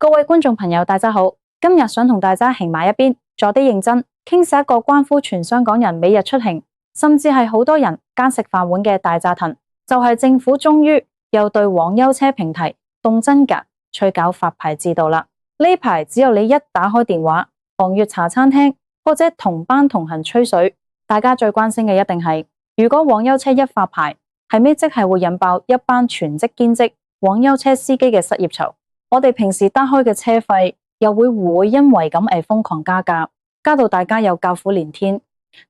各位觀眾朋友，大家好，今日想同大家行埋一邊，坐啲認真，傾晒一個關乎全香港人每日出行，甚至係好多人艱食飯碗嘅大炸騰，就係政府終於又對黃優車平台動真格取搞發牌制度啦。呢排只要你一打開電話，韓粵茶餐廳或者同班同行吹水，大家最關心嘅一定係，如果黃優車一發牌，係咪即係會引爆一班全職兼職黃優車司機嘅失業潮？我哋平時打開嘅車費又會唔會因為咁而瘋狂加價，加到大家又叫苦連天？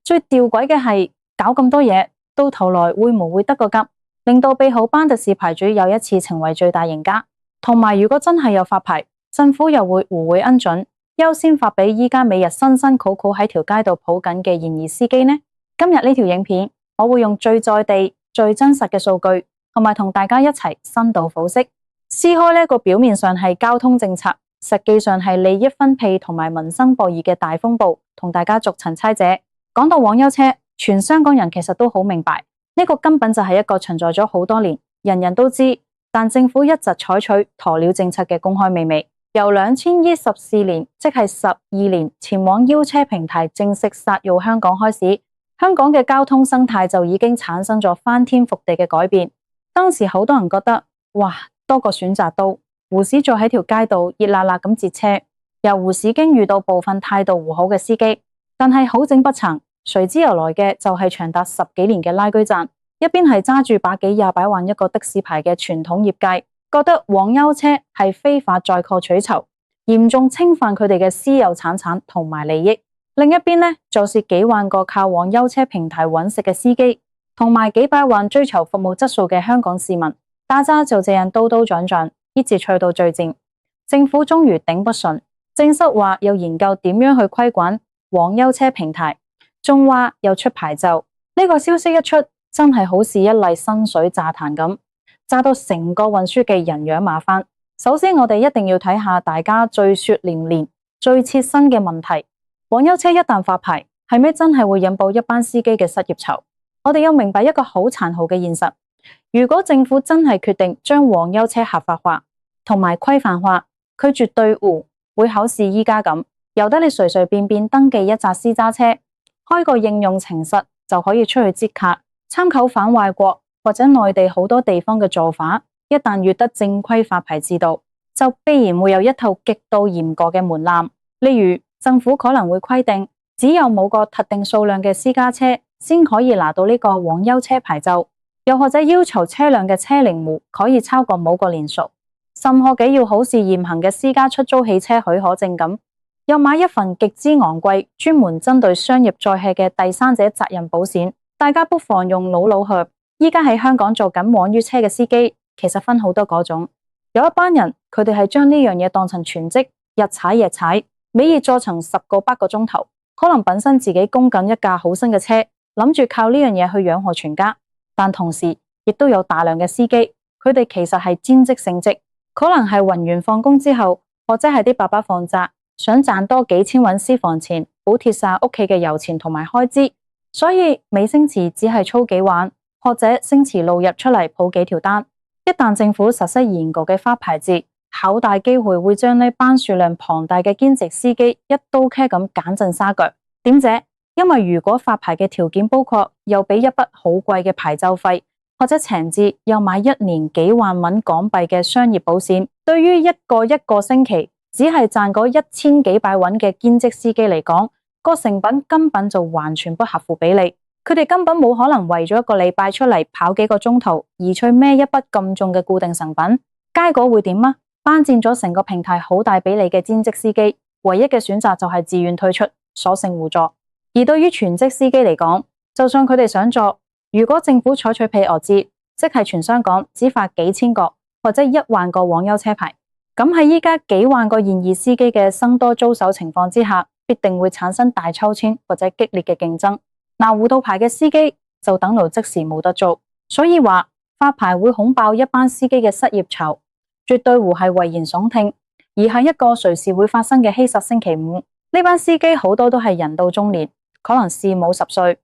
最吊詭嘅係搞咁多嘢，到頭來會唔會得個急，令到備好班嘅試牌主又一次成為最大贏家？同埋如果真係有發牌，政府又會唔會恩准優先發俾依家每日辛辛苦苦喺條街度抱緊嘅現役司機呢？今日呢條影片我會用最在地、最真實嘅數據，同埋同大家一齊深度剖析，撕開呢個表面上係交通政策，實際上係利益分配同埋民生博弈嘅大風暴，同大家逐層拆解。講到黃優車，全香港人其實都好明白，呢個根本就係一個存在咗好多年，人人都知，但政府一直採取鴕鳥政策嘅公開秘密。由2014年，即係12年前黃優車平台正式殺入香港開始，香港嘅交通生態就已經產生咗翻天覆地嘅改變。當時好多人覺得，哇，多個選擇都，護士坐喺條街度熱辣辣咁截車，由護士經遇到部分態度唔好嘅司機，但係好景不長，隨之而來嘅就係長達10幾年嘅拉鋸戰。一邊係揸住百幾廿百萬一個的士牌嘅傳統業界，覺得黃優車係非法載客取酬，嚴重侵犯佢哋嘅私有財產同埋利益。另一邊呢，就是幾萬個靠黃優車平台揾食嘅司機，同埋幾百萬追求服務質素嘅香港市民，大家就這樣刀刀撞撞，一直去到最漸。政府終於頂不順，正式話要研究點樣去規管黃優車平台，仲話又出牌照。呢個消息一出，真係好似一粒新水炸彈咁，炸到成個運輸嘅人仰馬翻。首先我哋一定要睇下大家最血淋淋、最切身嘅問題，黃優車一旦發牌，係咪真係會引爆一班司機嘅失業潮？我哋要明白一個好殘酷嘅現實，如果政府真係決定將黃優車合法化同埋規範化，佢絕對會好似依家咁，由得你隨隨便便登記一紮私家車，開個應用程式就可以出去接客。參考反外國或者內地好多地方嘅做法，一旦越得正規發牌制度，就必然會有一套極度嚴格嘅門檻。例如政府可能會規定，只有某個特定數量嘅私家車先可以拿到呢個黃優車牌照，又或者要求車輛嘅車齡唔可以超過某個年數，甚或幾要好似現行嘅私家出租汽車許可證咁，又買一份極之昂貴專門針對商業載客嘅第三者責任保險。大家不妨用腦去，依家喺香港做緊黃優車嘅司機，其實分好多嗰種。有一班人，佢哋係將呢樣嘢當成全職，日踩夜踩，每日坐成10個8個鐘頭，可能本身自己供緊一架好新嘅車，諗住靠呢樣嘢去養活全家。但同時亦都有大量嘅司機，佢哋其實係兼職性質，可能係混完放工之後，或者係啲爸爸放假，想賺多幾千搵私房錢，補貼晒屋企嘅油錢同埋開支。所以每星期只係操幾晚，或者星期六日出嚟抱幾條單。一旦政府實施嚴格嘅發牌制，好大機會會將呢班數量龐大嘅兼職司機一刀切咁揀盡沙腳。點解？因為如果發牌嘅條件包括又俾一筆好貴嘅牌照費，或者情節又買1年幾萬蚊港幣嘅商業保險，對於一個星期只係賺嗰1000幾百蚊嘅兼職司機嚟講，個成本根本就完全不合乎比例，佢哋根本冇可能為咗一個禮拜出嚟跑幾個鐘頭而去孭一筆咁重嘅固定成本，結果會點啊？霸佔咗成個平台好大比例嘅兼職司機，唯一嘅選擇就係自願退出，索性互助。而對於全職司機嚟講，就算佢哋想做，如果政府採取配額制，即係全香港只發幾千個或者1萬個黃優車牌，咁喺依家幾萬個現役司機嘅僧多粥少情況之下，必定會產生大抽籤或者激烈嘅競爭。拿唔到牌嘅司機就等到即時冇得做，所以話發牌會恐爆一班司機嘅失業潮，絕對唔係危言聳聽，而係一個隨時會發生嘅稀實星期五。呢班司機好多都係人到中年，可能事冇10歲，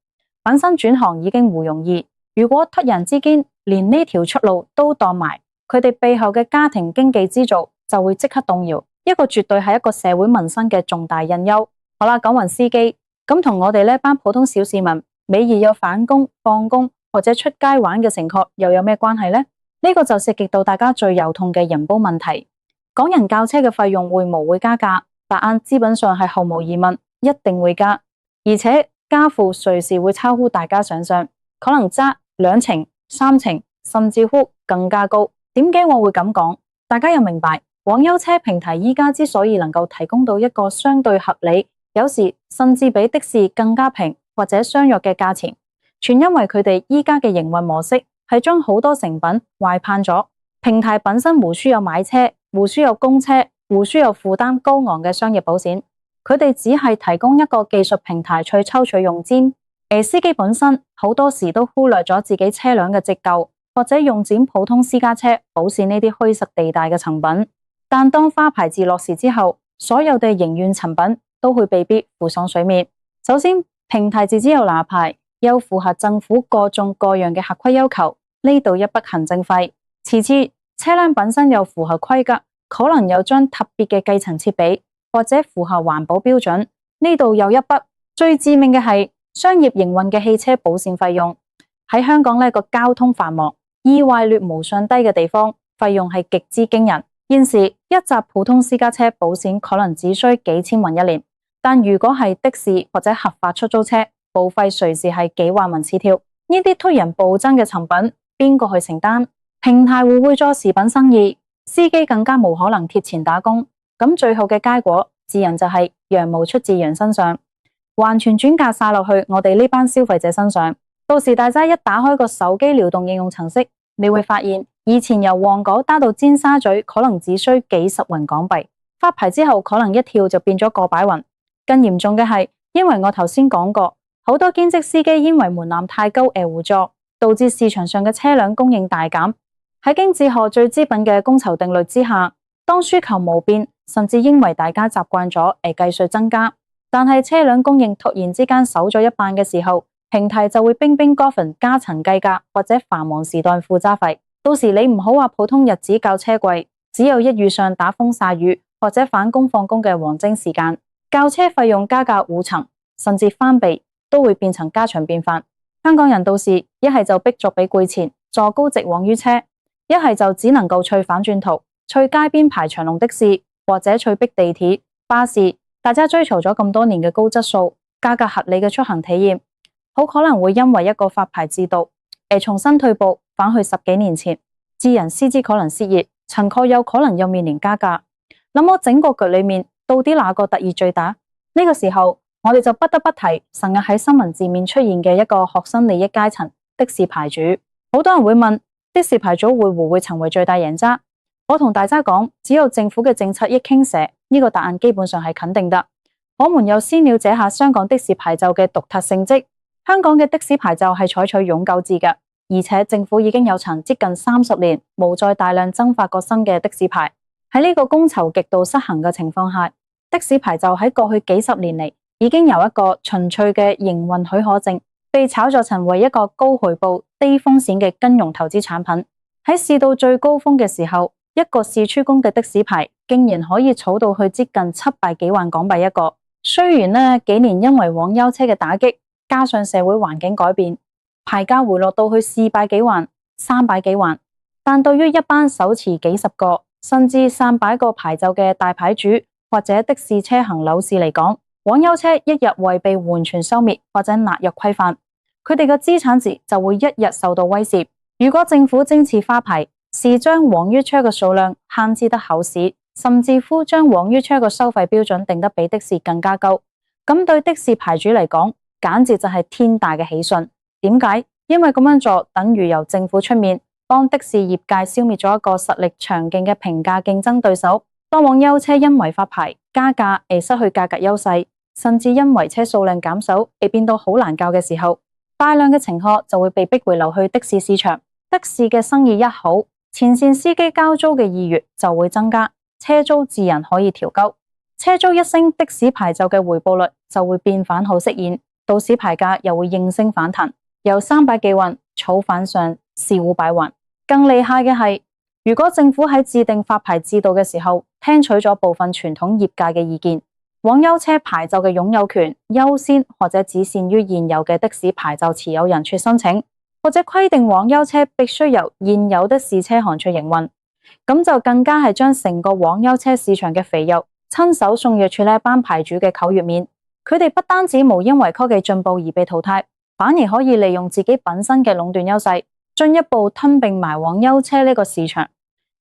本身轉行已經唔容易。如果突然之間連呢條出路都斷埋，佢哋背後嘅家庭經濟支柱就會即刻動搖。一個絕對係一個社會民生嘅重大隱憂。好啦，講完司機，咁同我哋呢班普通小市民，每日有返工、放工或者出街玩嘅乘客又有咩關係呢？呢個就涉及到大家最頭痛嘅人保問題。港人教車嘅費用會唔會加價？答案基本上係毫無疑問，一定會加，而且加幅隨時會超乎大家想象，可能揸2成、3成，甚至乎更加高。點解我會咁講？大家要明白，網約車平台依家之所以能夠提供到一個相對合理，有時甚至比的士更加平或者相約嘅價錢，全因為佢哋依家嘅營運模式係將好多成本外判咗。平台本身無需有買車，無需有供車，無需有負擔高昂嘅商業保險，佢哋只係提供一個技術平台去抽取佣金。而司機本身好多時都忽略咗自己車輛嘅折舊，或者用剪普通私家車保險呢啲虛實地帶嘅成本。但當花牌制落實之後，所有嘅營運成本都會被逼浮上水面。首先，平台自只有拿牌，又符合政府各種各樣嘅合規要求，呢度一筆行政費。其次，車輛本身又符合規格，可能有張特別嘅計程設備，或者符合環保標準，呢度又一筆。最致命嘅係商業營運嘅汽車保險費用。喺香港呢個交通繁忙、意外率無上低嘅地方，費用係極之驚人。現時一紮普通私家車保險可能只需幾千蚊一年，但如果係的士或者合法出租車，保費隨時係幾萬蚊起跳。呢啲突然暴增嘅成本，邊個去承擔？平台會唔會做蝕本生意？司機更加冇可能貼錢打工。咁最後嘅結果，自然就係羊毛出自羊身上，完全轉嫁晒落去我哋呢班消費者身上。到時大家一打開個手機流動應用程式，你會發現以前由旺角打到尖沙咀可能只需幾十元港幣，發牌之後可能一跳就變咗個百元。更嚴重嘅係，因為我頭先講過，好多兼職司機因為門檻太高而互助，導致市場上嘅車輛供應大減。喺經濟學最基本嘅供求定律之下，當需求冇變，甚至因為大家習慣咗而繼續增加，但係車輛供應突然之間少咗一半嘅時候，平台就會冰冰高分加層計價或者繁忙時段附加費。到時你唔好話普通日子較車貴，只有一遇上打風曬雨或者返工放工嘅黃金時間，較車費用加價5成，甚至翻倍，都會變成家常便飯。香港人到時一係就逼咗俾貴錢坐高值網約車，一係就只能夠吹反轉頭，吹街邊排長龍的士，或者吹逼地鐵、巴士。大家追求咗咁多年嘅高質素、價格合理嘅出行體驗，好可能會因為一個發牌制度而重新退步，返去10幾年前。智人司機可能失業，乘客有可能又面臨加價。諗我整個局裏面到底哪個得益最大？呢個時候我哋就不得不提成日喺新聞字面出現嘅一個學生利益階層——的士牌主。好多人會問，的士牌主會唔會成為最大贏家？我同大家講，只有政府嘅政策一傾斜，呢個答案基本上係肯定的。我們又先了解下香港的士牌照嘅獨特性質。香港嘅的士牌照係採取永久制嘅，而且政府已經有接近30年冇再大量增發過新嘅的士牌。喺呢個供求極度失衡嘅情況下，的士牌照喺過去幾十年嚟已經由一個純粹嘅營運許可證，被炒作成為一個高回報、低風險嘅金融投資產品。喺市道最高峰嘅時候，一個試出工嘅的士牌竟然可以炒到去接近700幾萬港幣一個。雖然呢幾年因為網約車嘅打擊，加上社會環境改變，牌價回落到去400幾萬、300幾萬，但對於一班手持幾十個甚至上百個牌照嘅大牌主或者的士車行老士嚟講，網約車一日未被完全消滅或者納入規範，佢哋嘅資產值就會一日受到威脅。如果政府今次發牌是將網約車嘅數量限制得好死，甚至乎將網約車嘅收費標準定得比的士更加高，咁對的士牌主嚟講，簡直就係天大嘅喜訊。點解？因為咁樣做等於由政府出面幫的士業界消滅咗一個實力強勁嘅平價競爭對手。當網約車因為發牌加價而失去價格優勢，甚至因為車數量減少而變到好難教嘅時候，大量嘅乘客就會被逼回流去的士市場。的士嘅生意一好，前線司機交租嘅意願就會增加，車租自然可以調高。車租一升，的士牌照嘅回報率就會變返好適應，到時牌價又會應聲反彈，由300幾萬炒返上400-500萬。更厲害嘅係，如果政府喺制定發牌制度嘅時候，聽取咗部分傳統業界嘅意見，往優車牌照嘅擁有權優先或者只限於現有嘅的士牌照持有人處申請，或者規定往優車必須由現有的試車行處營運，咁就更加係將成個往優車市場嘅肥肉親手送入處呢班牌主嘅口入面。佢哋不單止無因為科技進步而被淘汰，反而可以利用自己本身嘅壟斷優勢，進一步吞併埋往優車呢個市場。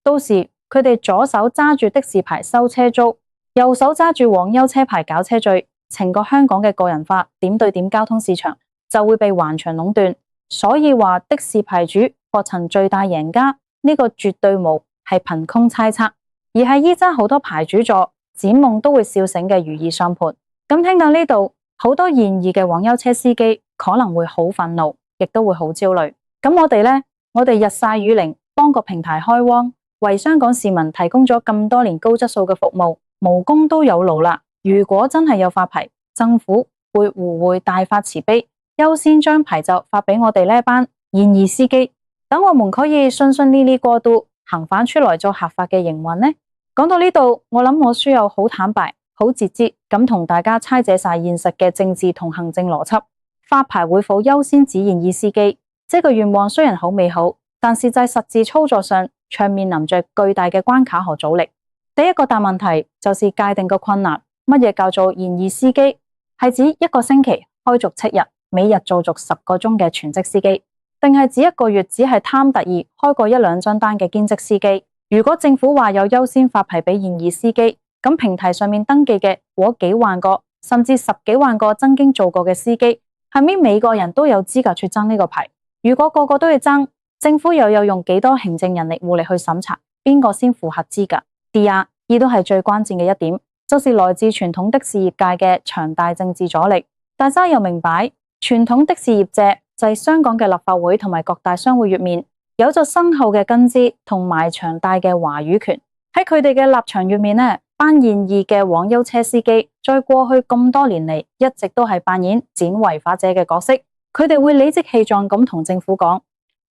到時佢哋左手揸住的士牌收車租，右手揸住往優車牌搞車罪，成個香港嘅個人化點對點交通市場就會被橫牆壟斷。所以話的士牌主或曾最大贏家呢個絕對無係憑空猜測，而係依家好多牌主座展夢都會笑醒嘅如意算盤。咁聽到呢度，好多現役嘅往優車司機可能會好憤怒，亦都會好焦慮。咁我哋呢，我哋日曬雨淋幫個平台開荒，為香港市民提供咗咁多年高質素嘅服務，無功都有勞啦。如果真係有發牌，政府會唔會大發慈悲，優先將牌照發俾我哋呢班現役司機，等我們可以順順利利過渡，行返出來做合法嘅營運呢？講到呢度，我諗我需要好坦白、好直接咁同大家拆解晒現實嘅政治同行政邏輯。發牌會否優先指現役司機？這個願望雖然好美好，但實際操作上卻面臨着巨大嘅關卡和阻力。第一個大問題就是界定個困難。乜嘢叫做現役司機？係指一個星期開足7日，每日做足10個鐘嘅全職司機，定係指一個月只係貪得意開過1、2張單嘅兼職司機？如果政府話有優先發牌俾現役司機，咁平台上面登記嘅嗰幾萬個甚至10幾萬個曾經做過嘅司機，係咪每個人都有資格去爭呢個牌？如果個個都要爭，政府又有用幾多行政人力物力去審查邊個先符合資格？第二都係最關鍵嘅一點，就是來自傳統的士業界嘅強大政治阻力。大家又明白，傳統的士業者就係香港嘅立法會同埋各大商會入面有咗深厚嘅根基同埋強大嘅話語權。喺佢哋嘅立場入面呢，班現役嘅往優車司機在過去咁多年嚟一直都係扮演剪違法者嘅角色。佢哋會理直氣壯咁同政府講：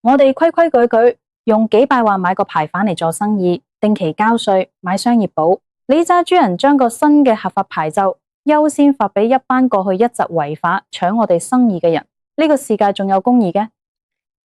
我哋規規矩矩用幾百萬買個牌返嚟做生意，定期交稅，買商業保。你揸豬人將個新嘅合法牌照優先發俾一班過去一直違法搶我哋生意嘅人，呢個世界仲有公義嘅？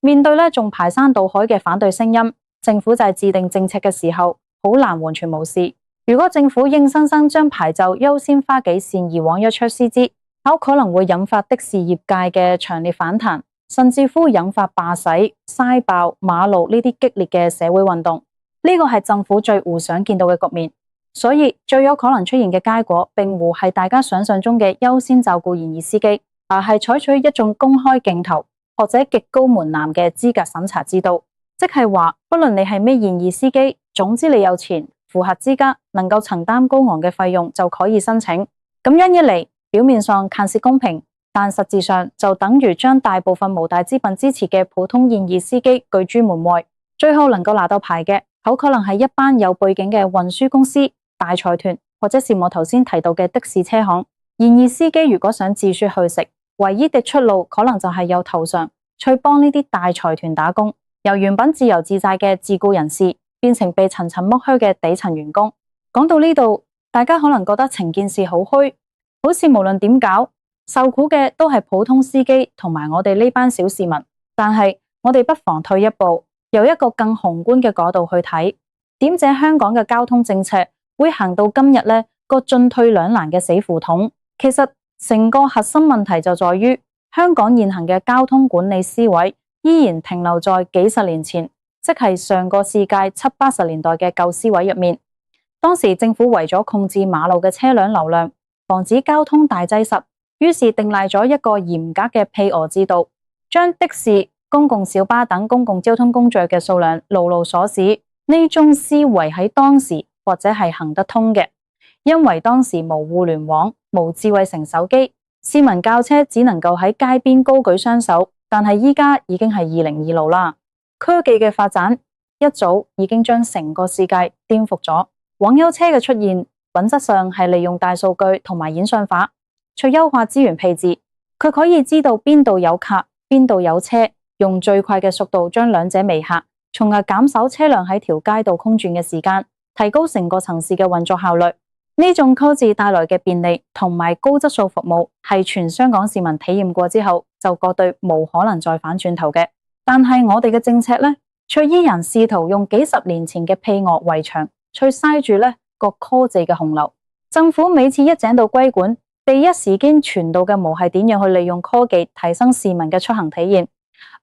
面對呢仲排山倒海嘅反對聲音，政府就係制定政策嘅時候好難完全無視。如果政府硬生生將牌照優先發給現役往優車司機，好可能會引發的士業界嘅強烈反彈，甚至乎引發罷駛、塞爆馬路呢啲激烈嘅社會運動。呢個係政府最唔想見到嘅局面。所以最有可能出現嘅結果，並唔係大家想象中嘅優先照顧現役司機，而係採取一種公開競投或者極高門檻嘅資格審查制度，即係話不論你係咩現役司機，總之你有錢、符合資格、能夠承擔高昂嘅費用就可以申請。咁樣一嚟，表面上看似公平，但實際上就等於將大部分無大資本支持嘅普通現役司機拒諸門外。最後能夠拿到牌嘅，好可能係一班有背景嘅運輸公司、大財團，或者是我頭先提到嘅的士車行。現役司機如果想自說去食，唯一的出路可能就係有投降，去幫呢啲大財團打工，由原本自由自在嘅自雇人士變成被層層剝削嘅底層員工。講到呢度，大家可能覺得成件事好虛，好似無論點搞，受苦嘅都係普通司機同埋我哋呢班小市民。但係我哋不妨退一步，由一個更宏觀嘅角度去睇，點解香港嘅交通政策會行到今日呢個進退兩難嘅死胡同？其實成個核心問題就在於香港現行嘅交通管理思維依然停留在幾十年前，即係上個世紀70、80年代嘅舊思維入面。當時政府為咗控制馬路嘅車輛流量，防止交通大擠塞，於是訂立咗一個嚴格嘅配額制度，將的士、公共小巴等公共交通工具嘅數量牢牢鎖死。呢種思維喺當時或者係行得通嘅，因為當時無互聯網、無智慧型手機，市民叫車只能夠喺街邊高舉雙手。但係依家已經係2026啦，科技嘅發展一早已經將成個世界顛覆咗。往優車嘅出現，本質上係利用大數據同埋演算法，去優化資源配置。佢可以知道邊度有客，邊度有車，用最快嘅速度將兩者微合，從而減少車輛喺條街道空轉嘅時間，提高成個城市嘅運作效率。呢種 call 字帶來嘅便利同埋高質素服務，係全香港市民體驗過之後就絕對冇可能再反轉頭嘅。但係我哋嘅政策呢，卻依然試圖用幾十年前嘅配樂圍牆，去塞住呢個 call 字嘅洪流。政府每次一井到規管，第一時間傳導嘅無係點樣去利用科技提升市民嘅出行體驗，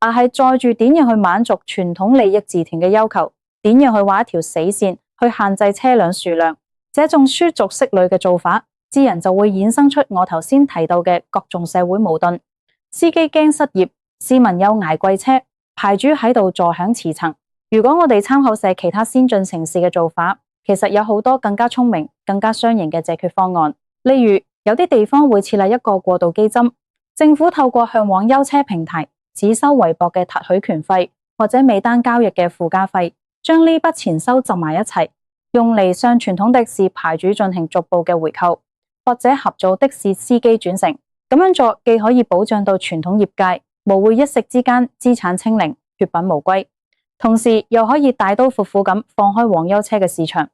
而係載住點樣去滿足傳統利益集團嘅要求，點樣去畫一條死線去限制車輛數量。這種輸逐色類嘅做法，自然就會衍生出我頭先提到嘅各種社會矛盾。司機驚失業，市民又捱貴車，牌主喺度坐享遲層。如果我哋參考社其他先進城市嘅做法，其實有好多更加聰明、更加雙贏嘅解決方案。例如，有啲地方會設立一個過渡基金，政府透過向網優車平台只收微薄嘅特許權費，或者每單交易嘅附加費，將呢筆錢收集埋一齊，用嚟向傳統的士牌主進行逐步嘅回扣，或者合組的士司機轉乘。咁樣做既可以保障到傳統業界無會一息之間資產清零、血本無歸，同時又可以大刀闊斧咁放開網優車嘅市場，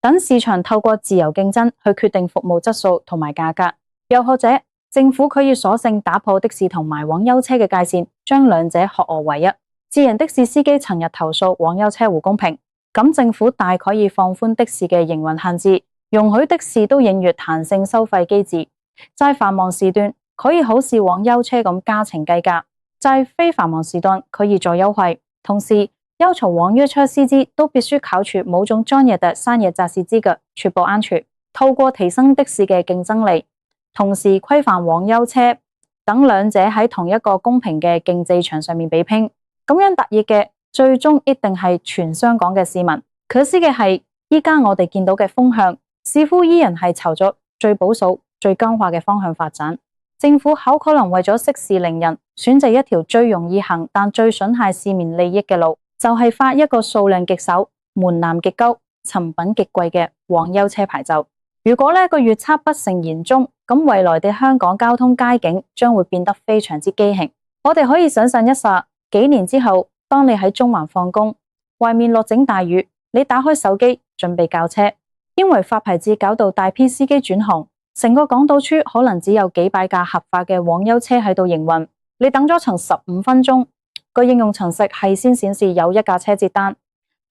等市場透過自由競爭去決定服務質素同埋價格。又或者政府可以索性打破的士同埋網優車嘅界線，將兩者合二為一。自然的士司機尋日投訴網優車唔公平，咁政府大可以放寬的士嘅營運限制，容許的士都應月彈性收費機制，在繁忙時段可以好似網優車咁加程計價，在非繁忙時段可以做優惠。同時要求網約車司機都必須考取某種專業的商業駕駛資格，確保安全。透過提升的士嘅競爭力，同時規範網優車，等兩者喺同一個公平嘅競技場上面比拼，咁樣得益嘅最終一定係全香港嘅市民。可惜嘅係，依家我哋見到嘅風向似乎依然係朝咗最保守、最僵化嘅方向發展。政府好可能為咗息事寧人，選擇一條最容易行但最損害市民利益嘅路，就係發一個數量極少、門檻極高、成本極貴嘅網優車牌照。如果呢個預測不成言中，咁未來嘅香港交通街景將會變得非常之畸形。我哋可以想象一下，幾年之後，當你喺中環放工，外面落整大雨，你打開手機準備叫車，因為發牌制搞到大批司機轉行，成個港島區可能只有幾百架合法嘅網優車喺度營運。你等咗成15分鐘，個應用程式係先顯示有一架車接單，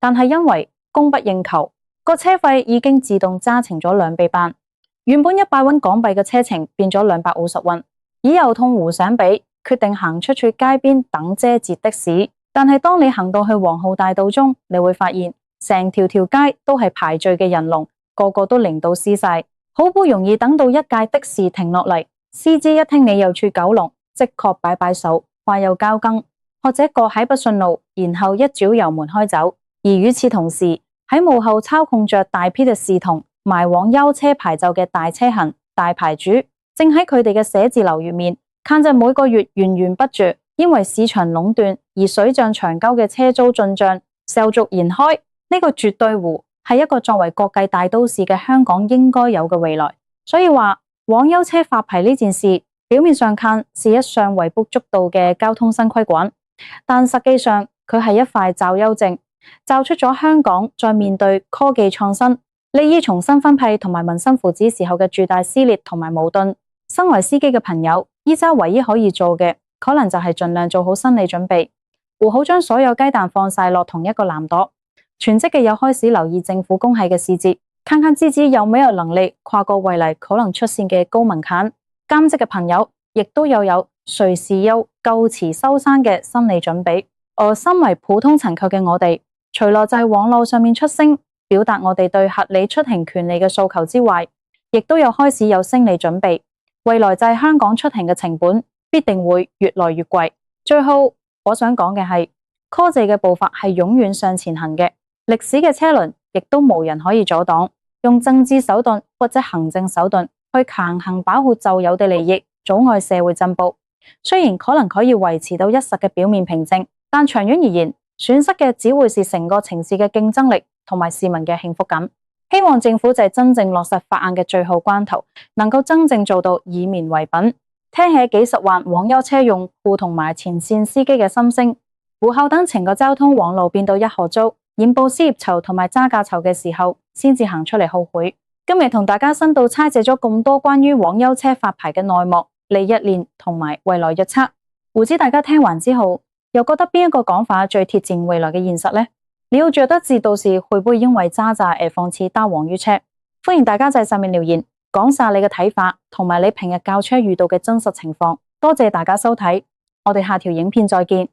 但係因為供不應求，個車費已經自動加成咗2倍半，原本100蚊港幣嘅車程變咗250蚊。以油痛胡想比，決定行出去街邊等遮截的士。但係當你行到去皇后大道中，你會發現成條街都係排隊嘅人龍，個個都淋到濕晒。好不容易等到一架的士停落嚟，司機一聽你又去九龍，即刻擺擺手，話有交更，或者過海不順路，然後一腳油門開走。而與此同時，喺幕後操控着大批嘅視同賣網優車牌照嘅大車行、大牌主，正喺佢哋嘅寫字樓入面，看着每個月源源不絕，因為市場壟斷而水漲船高嘅車租進賬，手續延開。呢個絕對湖係一個作為國際大都市嘅香港應該有嘅未來。所以話網優車發牌呢件事，表面上看是一項微不足道嘅交通新規管，但實際上佢係一塊罩優證，罩出咗香港在面對科技創新、利益重新分配同埋民生福祉時候嘅巨大撕裂同埋矛盾。身為司機嘅朋友，依家唯一可以做嘅，可能就係盡量做好心理準備，唔好將所有雞蛋放晒落同一個籃朵。全職嘅又開始留意政府公係嘅細節，看看自己有冇能力跨過未來可能出現嘅高門檻。兼職嘅朋友亦都有隨時有舊詞收山嘅心理準備。而身為普通乘客嘅我哋，除了在網絡上面出聲，表達我哋對合理出行權利嘅訴求之外，亦都有開始有心理準備。未來在香港出行嘅成本必定會越來越貴。最後我想講嘅係，call字嘅步伐係永遠向前行嘅，歷史嘅車輪亦都無人可以阻擋。用政治手段或者行政手段去強行保護舊有嘅利益，阻礙社會進步，雖然可能可以維持到一時嘅表面平靜，但長遠而言，損失嘅只會是成個城市嘅競爭力同埋市民嘅幸福感。希望政府在真正落實法案嘅最後關頭，能夠真正做到以民為本。聽起幾十萬網優車用戶同埋前線司機嘅心聲，戶口等成個交通網路變到一河糟，染報失業潮同埋揸價潮嘅時候，先至行出嚟後悔。今日同大家深度拆解咗咁多關於網約車發牌嘅內幕、利益鏈同埋未來預測，唔知大家聽完之後又覺得邊一個講法最貼近未來嘅現實呢？你要覺得知到時會唔會因為渣渣而放棄搭網約車？歡迎大家在上面留言講晒你嘅睇法同埋你平日教車遇到嘅真實情況。多謝大家收睇，我哋下條影片再見。